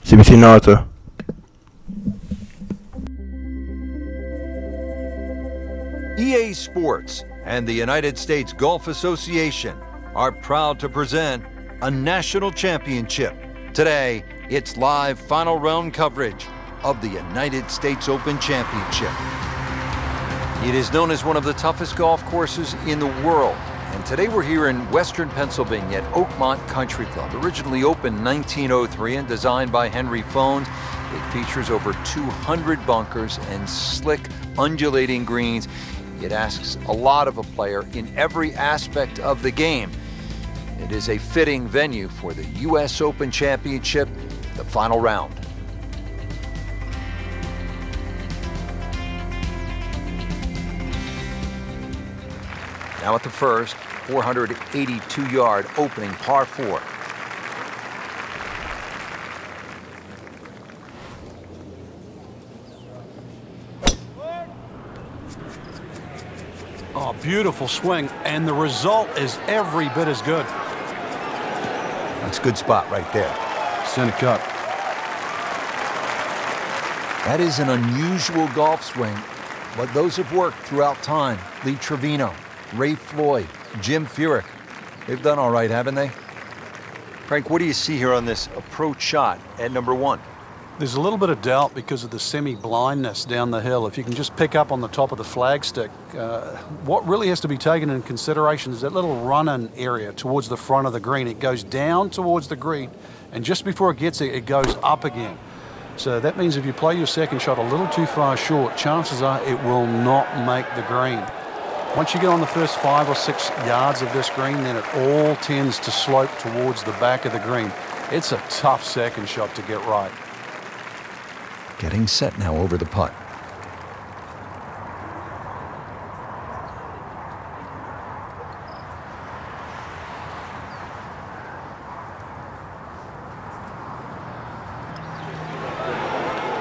Semifinalista. EA Sports and the United States Golf Association are proud to present a national championship. Today, it's live final round coverage of the United States Open Championship. It is known as one of the toughest golf courses in the world. And today we're here in Western Pennsylvania at Oakmont Country Club. Originally opened in 1903 and designed by Henry Fones, it features over 200 bunkers and slick, undulating greens. It asks a lot of a player in every aspect of the game. It is a fitting venue for the U.S. Open Championship, the final round. Now at the first, 482-yard opening par 4. Oh, beautiful swing, and the result is every bit as good. That's a good spot right there. Center cut. That is an unusual golf swing, but those have worked throughout time. Lee Trevino, Ray Floyd, Jim Furyk, they've done all right, haven't they? Frank, what do you see here on this approach shot at number 1? There's a little bit of doubt because of the semi-blindness down the hill. If you can just pick up on the top of the flagstick, what really has to be taken into consideration is that little run-in area towards the front of the green. It goes down towards the green, and just before it gets there, it goes up again. So that means if you play your second shot a little too far short, chances are it will not make the green. Once you get on the first 5 or 6 yards of this green, then it all tends to slope towards the back of the green. It's a tough second shot to get right. Getting set now over the putt.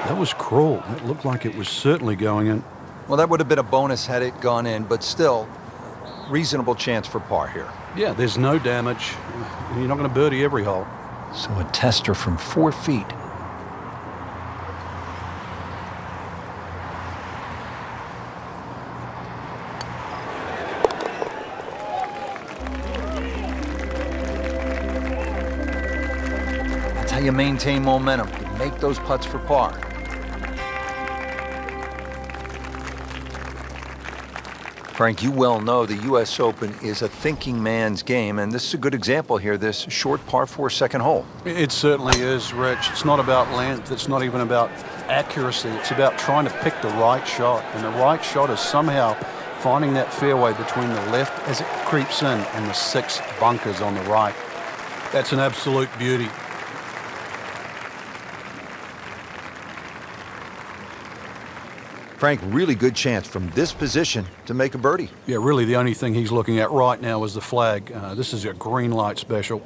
That was cruel. It looked like it was certainly going in. Well, that would have been a bonus had it gone in, but still, reasonable chance for par here. Yeah, there's no damage. You're not going to birdie every hole. So a tester from 4 feet. That's how you maintain momentum. You make those putts for par. Frank, you well know the U.S. Open is a thinking man's game, and this is a good example here, this short par 4 second hole. It certainly is, Rich. It's not about length. It's not even about accuracy. It's about trying to pick the right shot, and the right shot is somehow finding that fairway between the left as it creeps in and the 6 bunkers on the right. That's an absolute beauty. Frank, really good chance from this position to make a birdie. Yeah, really the only thing he's looking at right now is the flag. This is a green light special.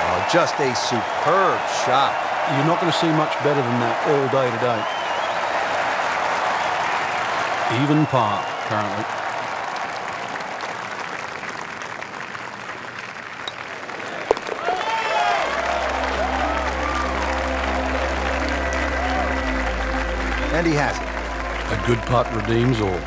Oh, just a superb shot. You're not going to see much better than that all day today. Even par, currently. And he has it. A good putt redeems all.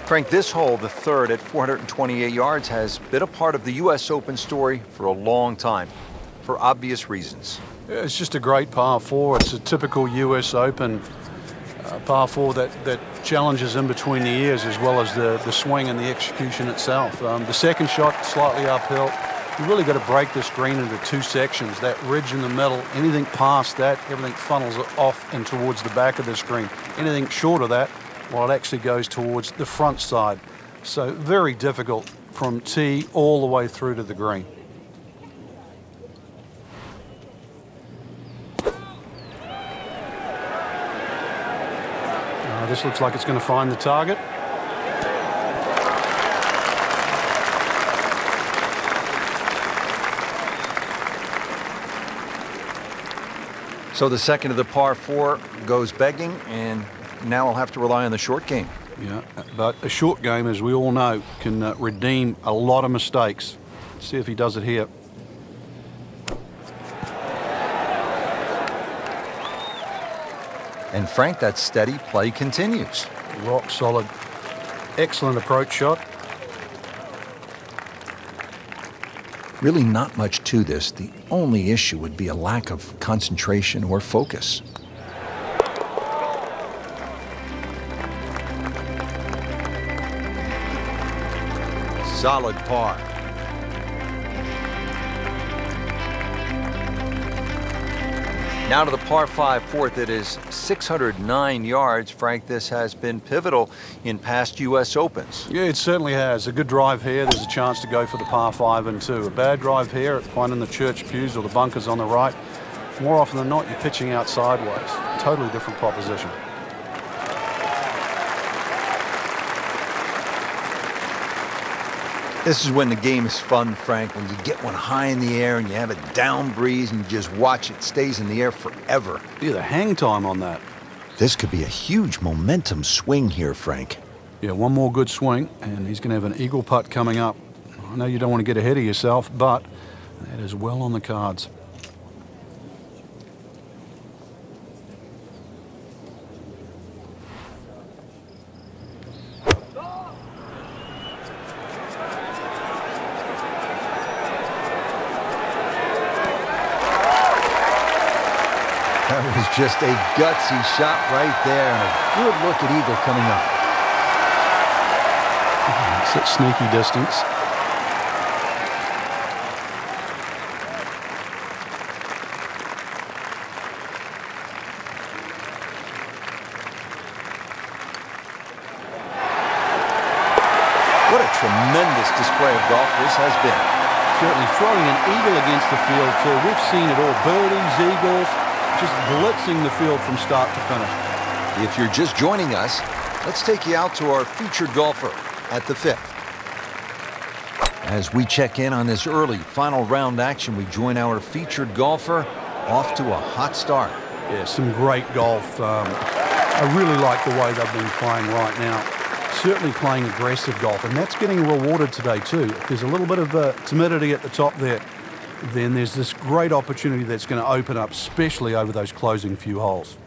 Frank, this hole, the third at 428 yards, has been a part of the U.S. Open story for a long time, for obvious reasons. Yeah, it's just a great par 4. It's a typical U.S. Open par 4 that challenges in between the ears as well as the swing and the execution itself. The second shot, slightly uphill. You really got to break this green into 2 sections. That ridge in the middle, anything past that, everything funnels off and towards the back of this green. Anything short of that, well, it actually goes towards the front side. So very difficult from tee all the way through to the green. This looks like it's going to find the target. So the second of the par 4 goes begging, and now I'll have to rely on the short game. Yeah, but a short game, as we all know, can redeem a lot of mistakes. Let's see if he does it here. And Frank, that steady play continues. Rock solid. Excellent approach shot. Really not much to this. The only issue would be a lack of concentration or focus. Solid par. Now to the par 5 fourth. It is 609 yards. Frank, this has been pivotal in past U.S. Opens. Yeah, it certainly has. A good drive here, there's a chance to go for the par 5 and 2. A bad drive here, finding the church pews or the bunkers on the right. More often than not, you're pitching out sideways. Totally different proposition. This is when the game is fun, Frank, when you get one high in the air and you have a down breeze and you just watch it stays in the air forever. Yeah, the hang time on that. This could be a huge momentum swing here, Frank. Yeah, one more good swing, and he's going to have an eagle putt coming up. I know you don't want to get ahead of yourself, but that is well on the cards. That was just a gutsy shot right there, and a good look at eagle coming up. It's at sneaky distance. What a tremendous display of golf this has been. Certainly throwing an eagle against the field, too. We've seen it all. Birdies, eagles, just blitzing the field from start to finish. If you're just joining us, let's take you out to our featured golfer at the 5th. As we check in on this early final round action, we join our featured golfer off to a hot start. Yeah, some great golf. I really like the way they've been playing right now. Certainly playing aggressive golf, and that's getting rewarded today too. If there's a little bit of timidity at the top there, then there's this great opportunity that's going to open up, especially over those closing few holes.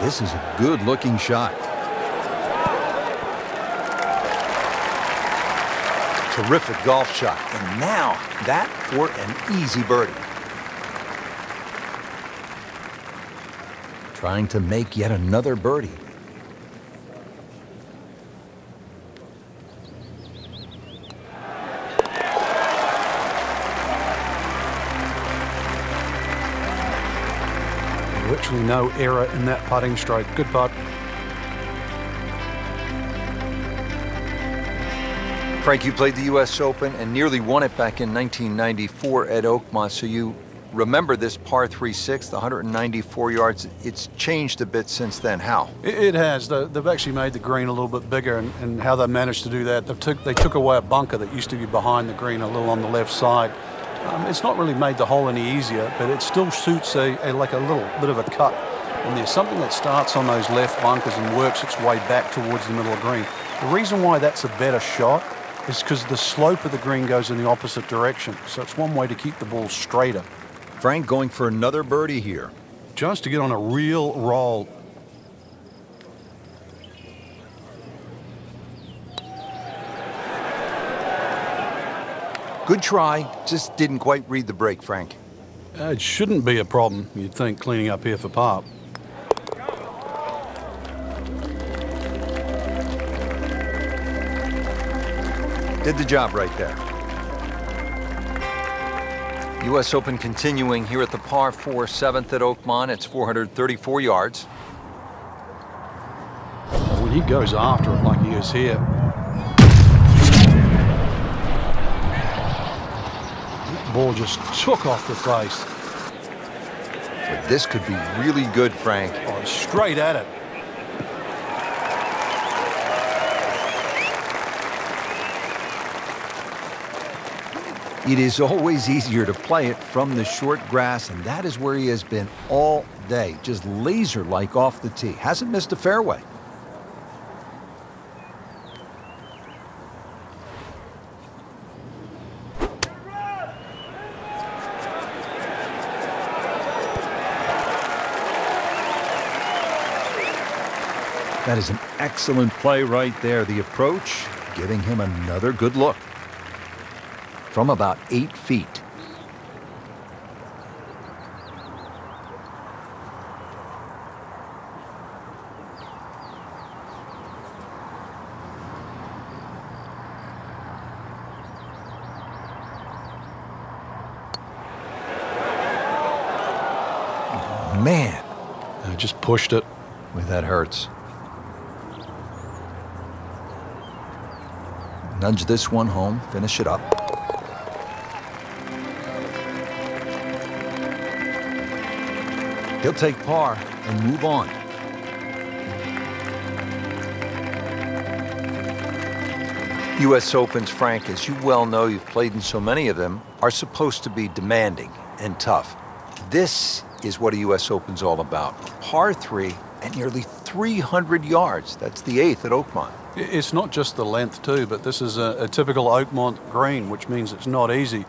This is a good-looking shot. Terrific golf shot. And now that for an easy birdie. Trying to make yet another birdie. Virtually no error in that putting stroke. Good putt. Frank, you played the U.S. Open and nearly won it back in 1994 at Oakmont, so you remember this par 3 6, the 194 yards. It's changed a bit since then. How? It has. They've actually made the green a little bit bigger, and how they managed to do that, they took away a bunker that used to be behind the green, a little on the left side. It's not really made the hole any easier, but it still suits like a little bit of a cut. And there's something that starts on those left bunkers and works its way back towards the middle of the green. The reason why that's a better shot is because the slope of the green goes in the opposite direction. So it's one way to keep the ball straighter. Frank going for another birdie here. Just to get on a real roll. Good try, just didn't quite read the break, Frank. It shouldn't be a problem, you'd think, cleaning up here for par. Did the job right there. U.S. Open continuing here at the par 4 7th at Oakmont. It's 434 yards. When he goes after it like he is here, that ball just took off the face. But this could be really good, Frank. Oh, straight at it. It is always easier to play it from the short grass, and that is where he has been all day, just laser-like off the tee. Hasn't missed a fairway. That is an excellent play right there. The approach giving him another good look from about 8 feet. Oh, man. I just pushed it. Boy, that hurts. Nudge this one home, finish it up. He'll take par and move on. U.S. Opens, Frank, as you well know, you've played in so many of them, are supposed to be demanding and tough. This is what a U.S. Open's all about. A par 3 and nearly 300 yards. That's the 8th at Oakmont. It's not just the length too, but this is a typical Oakmont green, which means it's not easy.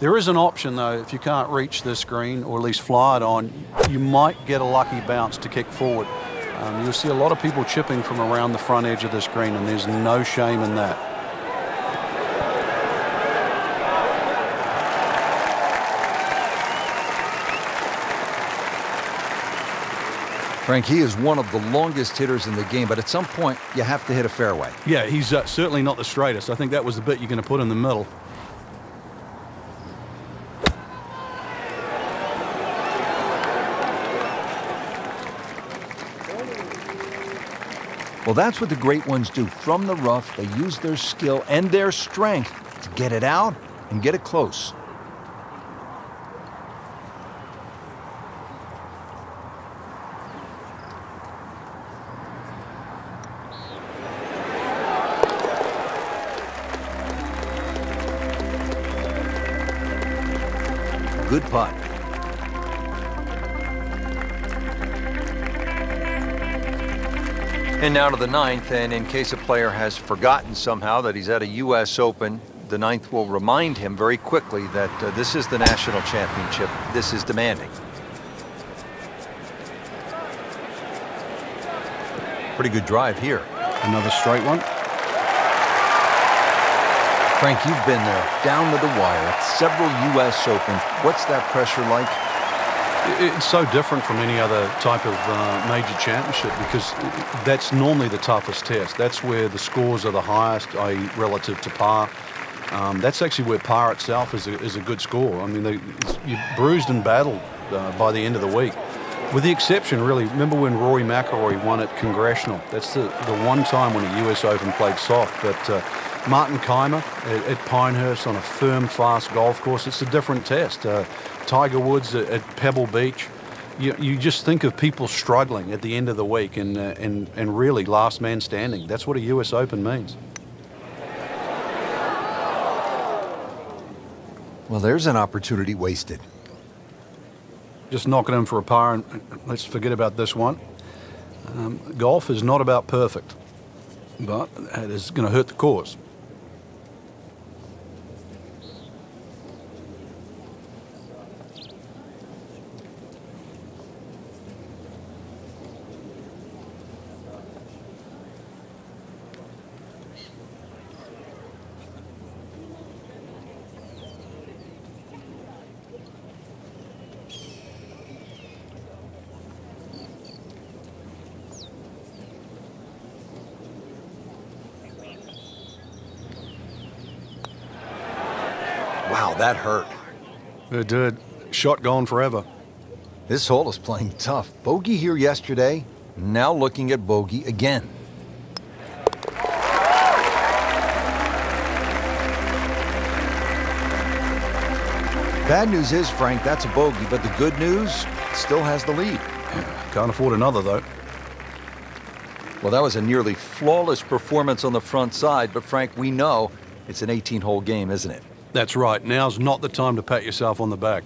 There is an option though, if you can't reach this green or at least fly it on, you might get a lucky bounce to kick forward. You'll see a lot of people chipping from around the front edge of this green, and there's no shame in that. Frank, he is one of the longest hitters in the game, but at some point, you have to hit a fairway. Yeah, he's certainly not the straightest. I think that was the bit you're going to put in the middle. Well, that's what the great ones do. From the rough, they use their skill and their strength to get it out and get it close. Good putt. And now to the 9th, and in case a player has forgotten somehow that he's at a U.S. Open, the 9th will remind him very quickly that this is the national championship. This is demanding. Pretty good drive here. Another straight one. Frank, you've been there, down to the wire at several U.S. Opens. What's that pressure like? It's so different from any other type of major championship, because that's normally the toughest test. That's where the scores are the highest, i.e. relative to par. That's actually where par itself is a good score. I mean, you're bruised and battled by the end of the week. With the exception, really, remember when Rory McIlroy won at Congressional? That's the one time when a U.S. Open played soft. But Martin Kaymer at Pinehurst on a firm, fast golf course, it's a different test. Tiger Woods at Pebble Beach. You just think of people struggling at the end of the week and really last man standing. That's what a U.S. Open means. Well, there's an opportunity wasted. Just knocking in for a par, and let's forget about this one. Golf is not about perfect, but it is going to hurt the cause. Wow, that hurt. It did. Shot gone forever. This hole is playing tough. Bogey here yesterday, now looking at bogey again. Bad news is, Frank, that's a bogey, but the good news, still has the lead. Can't afford another, though. Well, that was a nearly flawless performance on the front side, but Frank, we know it's an 18-hole game, isn't it? That's right. Now's not the time to pat yourself on the back.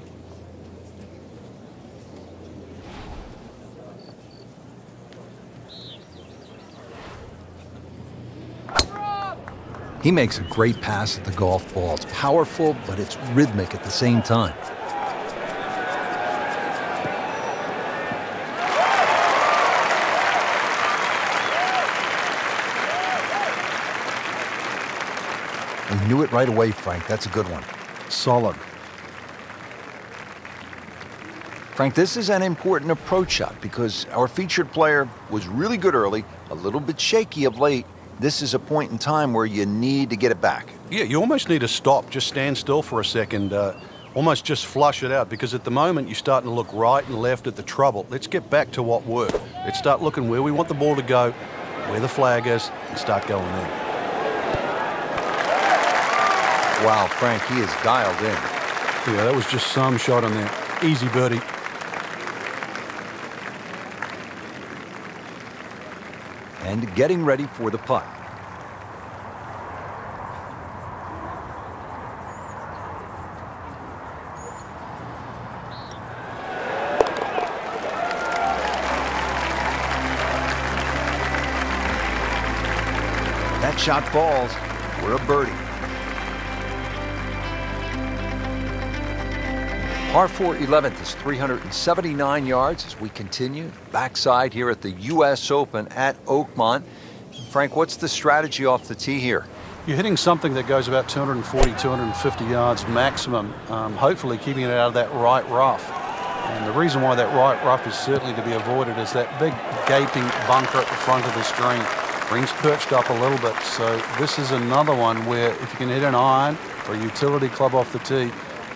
He makes a great pass at the golf ball. It's powerful, but it's rhythmic at the same time. He knew it right away, Frank. That's a good one. Solid. Frank, this is an important approach shot because our featured player was really good early, a little bit shaky of late. This is a point in time where you need to get it back. Yeah, you almost need to stop, just stand still for a second, almost just flush it out, because at the moment you're starting to look right and left at the trouble. Let's get back to what worked. Let's start looking where we want the ball to go, where the flag is, and start going in. Wow, Frank, he is dialed in. Yeah, that was just some shot on there. Easy birdie. And getting ready for the putt. That shot falls for a birdie. Par 4 11th is 379 yards as we continue backside here at the U.S. Open at Oakmont. Frank, what's the strategy off the tee here? You're hitting something that goes about 240, 250 yards maximum, hopefully keeping it out of that right rough. And the reason why that right rough is certainly to be avoided is that big gaping bunker at the front of the screen. Green's perched up a little bit, so this is another one where if you can hit an iron or a utility club off the tee,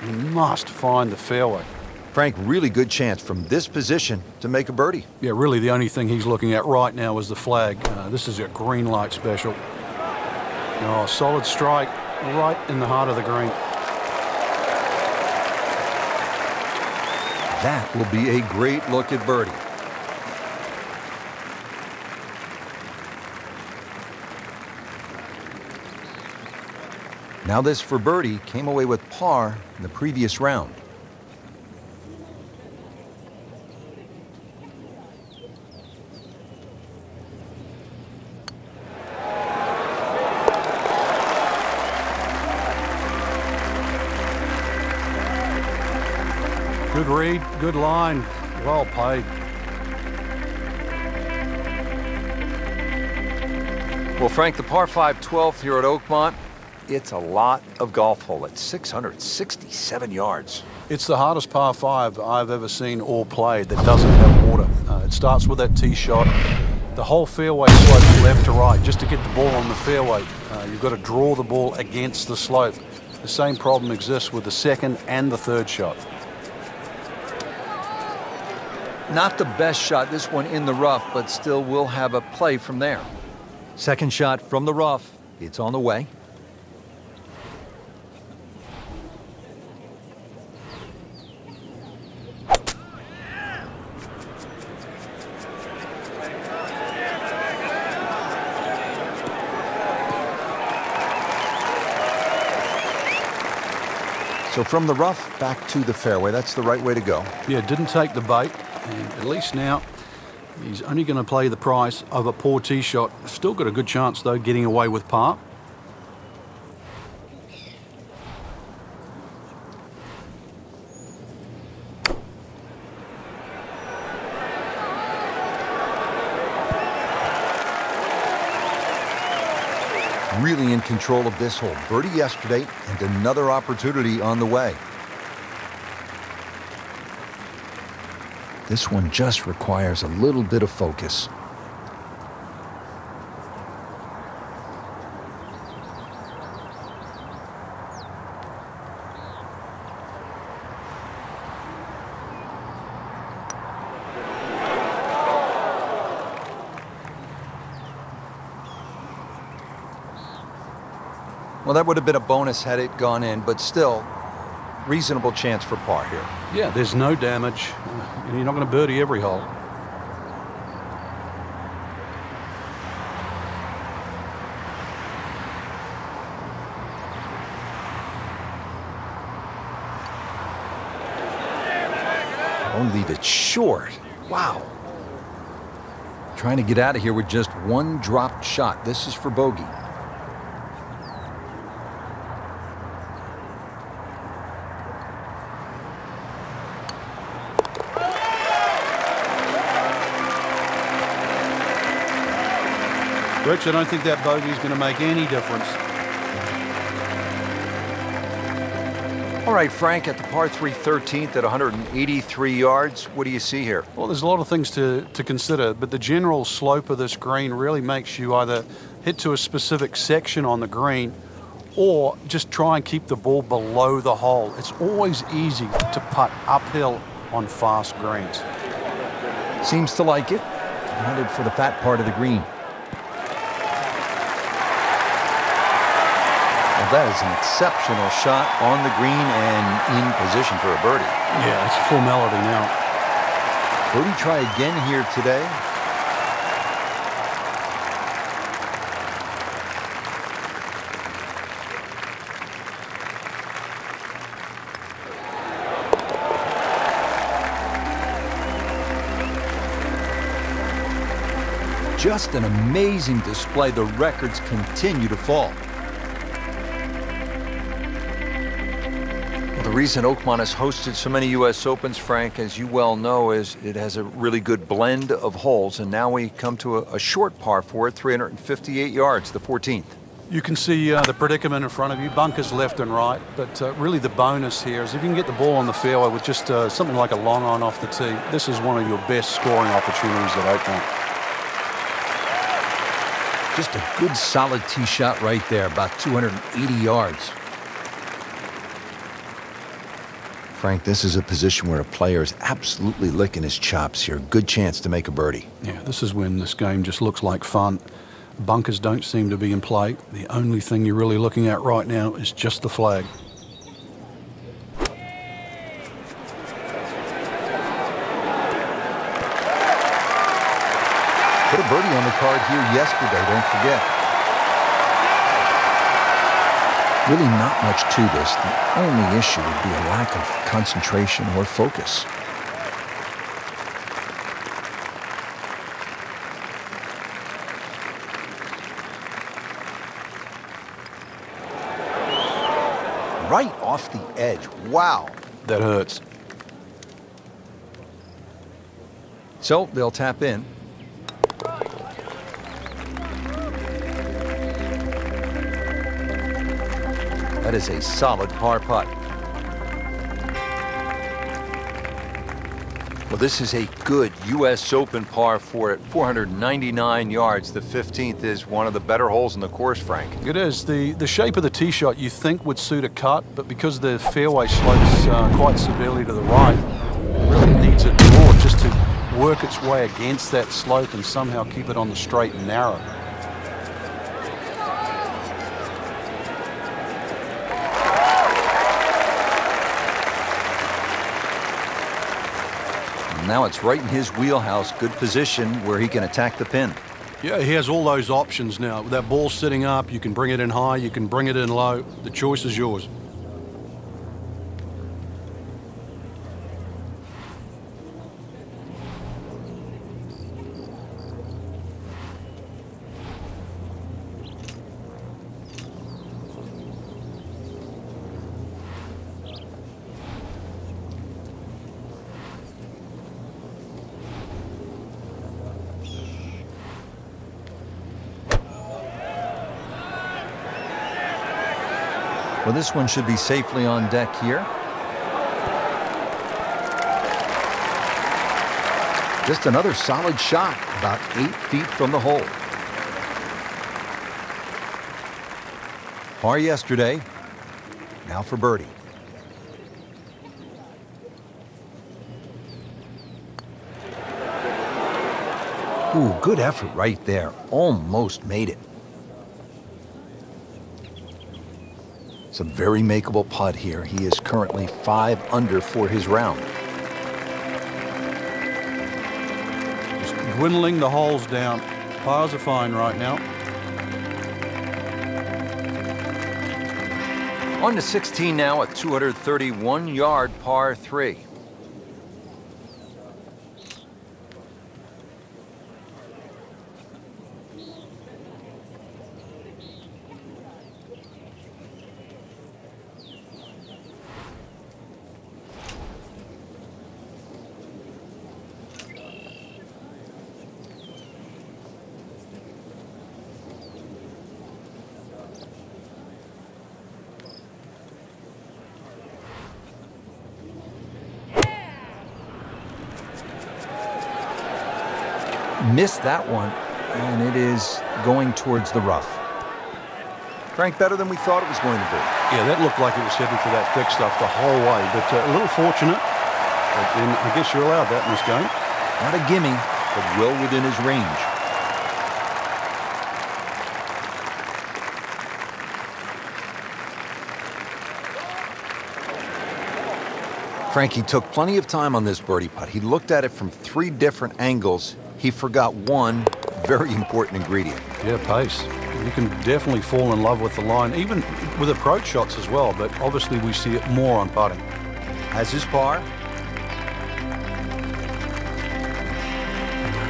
you must find the fairway. Frank, really good chance from this position to make a birdie. Yeah, really the only thing he's looking at right now is the flag. This is a green light special. Oh, solid strike right in the heart of the green. That will be a great look at birdie. Now this for birdie came away with par in the previous round. Good read, good line, well played. Well, Frank, the par 5 12th here at Oakmont, it's a lot of golf hole at 667 yards. It's the hardest par 5 I've ever seen or played that doesn't have water. It starts with that tee shot. The whole fairway slopes left to right. Just to get the ball on the fairway, you've got to draw the ball against the slope. The same problem exists with the second and the third shot. Not the best shot, this one in the rough, but still will have a play from there. Second shot from the rough, it's on the way. So from the rough back to the fairway, that's the right way to go. Yeah, didn't take the bait, and at least now he's only going to play the price of a poor tee shot. Still got a good chance, though, getting away with par. Really in control of this hole. Birdie yesterday and another opportunity on the way. This one just requires a little bit of focus. Well, that would have been a bonus had it gone in, but still, reasonable chance for par here. Yeah, there's no damage. You're not going to birdie every hole. Don't leave it short. Wow. Trying to get out of here with just one dropped shot. This is for bogey. Rich, I don't think that bogey is going to make any difference. All right, Frank, at the par 3 13th at 183 yards, what do you see here? Well, there's a lot of things to consider, but the general slope of this green really makes you either hit to a specific section on the green or just try and keep the ball below the hole. It's always easy to putt uphill on fast greens. Seems to like it. Headed for the fat part of the green. That is an exceptional shot on the green and in position for a birdie. Yeah, it's a formality now. Birdie try again here today. Just an amazing display. The records continue to fall. The reason Oakmont has hosted so many U.S. Opens, Frank, as you well know, is it has a really good blend of holes. And now we come to a short par 4 at 358 yards, the 14th. You can see the predicament in front of you, bunkers left and right. But really the bonus here is if you can get the ball on the fairway with just something like a long on off the tee, this is one of your best scoring opportunities at Oakmont. Just a good solid tee shot right there, about 280 yards. Frank, this is a position where a player is absolutely licking his chops here. Good chance to make a birdie. Yeah, this is when this game just looks like fun. Bunkers don't seem to be in play. The only thing you're really looking at right now is just the flag. Put a birdie on the card here yesterday, don't forget. Really not much to this. The only issue would be a lack of concentration or focus. Right off the edge. Wow. That hurts. So they'll tap in. That is a solid par putt. Well, this is a good U.S. Open par 4 at 499 yards. The 15th is one of the better holes in the course, Frank. It is. The shape of the tee shot you think would suit a cut, but because the fairway slopes quite severely to the right, it really needs a draw just to work its way against that slope and somehow keep it on the straight and narrow. Now it's right in his wheelhouse. Good position where he can attack the pin. Yeah, he has all those options now. With that ball sitting up, you can bring it in high, you can bring it in low. The choice is yours. Well, this one should be safely on deck here. Just another solid shot, about 8 feet from the hole. Par yesterday, now for birdie. Ooh, good effort right there. Almost made it. It's a very makeable putt here. He is currently 5 under for his round. Just dwindling the holes down. Pars are fine right now. On to 16 now at 231-yard par 3. missed that one, and it is going towards the rough. Frank, better than we thought it was going to be. Yeah, that looked like it was heading for that thick stuff the whole way, but a little fortunate. And I guess you're allowed that in this game. Not a gimme, but well within his range. Frankie took plenty of time on this birdie putt. He looked at it from 3 different angles. He forgot one very important ingredient. Yeah, pace. You can definitely fall in love with the line, even with approach shots as well, but obviously we see it more on putting. Has his par.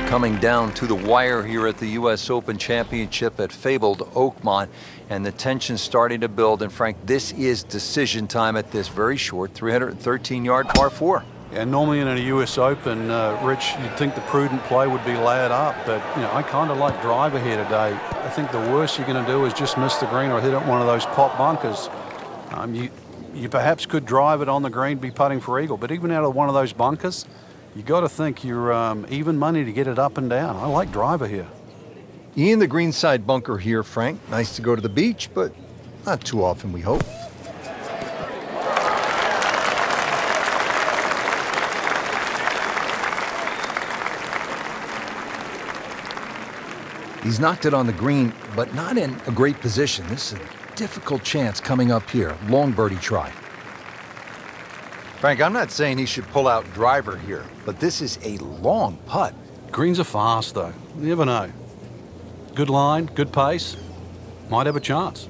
Coming down to the wire here at the U.S. Open Championship at fabled Oakmont, and the tension starting to build. And Frank, this is decision time at this very short 313-yard par 4. And normally in a U.S. Open, Rich, you'd think the prudent play would be layered up, but I kind of like driver here today. I think the worst you're going to do is just miss the green or hit it one of those pop bunkers. You perhaps could drive it on the green, be putting for eagle, but even out of one of those bunkers, you got to think you're even money to get it up and down. I like driver here. In the greenside bunker here, Frank. Nice to go to the beach, but not too often, we hope. He's knocked it on the green, but not in a great position. This is a difficult chance coming up here. Long birdie try. Frank, I'm not saying he should pull out driver here, but this is a long putt. Greens are fast, though. You never know. Good line, good pace. Might have a chance.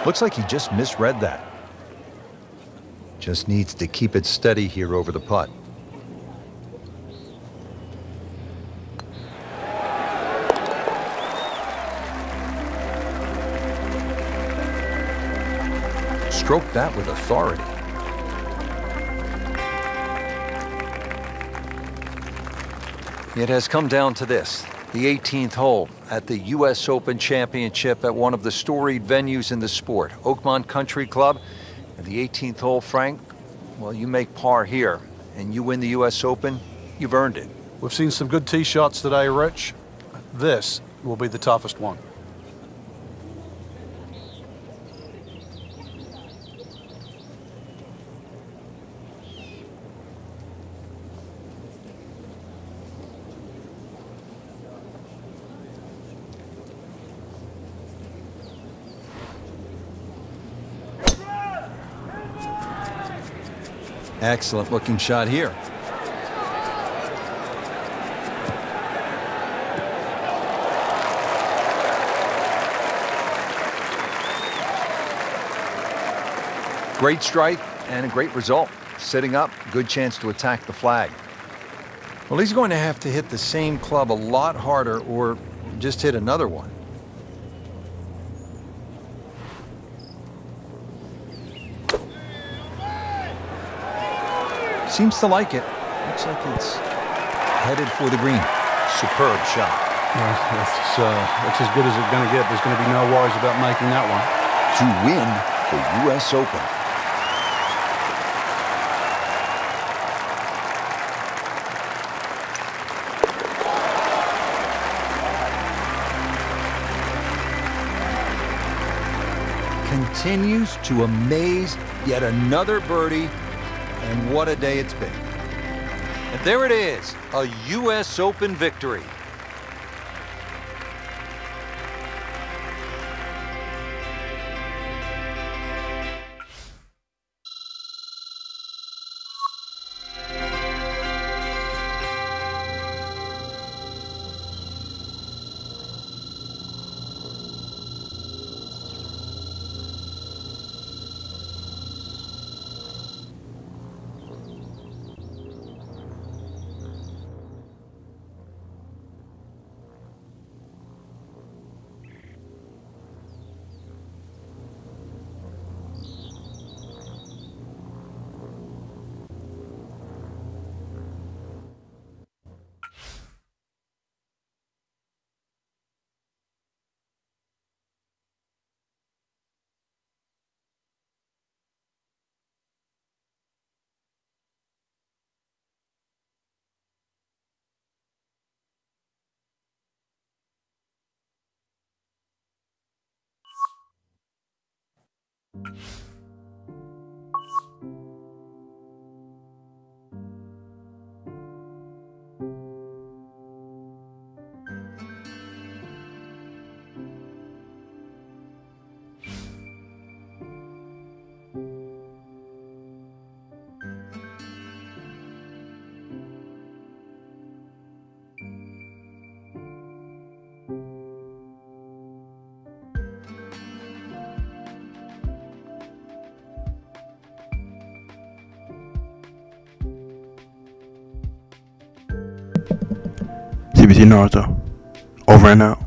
Looks like he just misread that. Just needs to keep it steady here over the putt. Stroke that with authority. It has come down to this. The 18th hole at the U.S. Open Championship at one of the storied venues in the sport, Oakmont Country Club. And the 18th hole, Frank, well, you make par here and you win the U.S. Open, you've earned it. We've seen some good tee shots today, Rich. This will be the toughest one. Excellent looking shot here. Great strike and a great result. Sitting up, good chance to attack the flag. Well, he's going to have to hit the same club a lot harder or just hit another one. Seems to like it. Looks like it's headed for the green. Superb shot. Yeah, that's as good as it's going to get. There's going to be no worries about making that one. To win the U.S. Open. Continues to amaze. Yet another birdie. And what a day it's been. And there it is, a U.S. Open victory. CBC Naruto, over and out.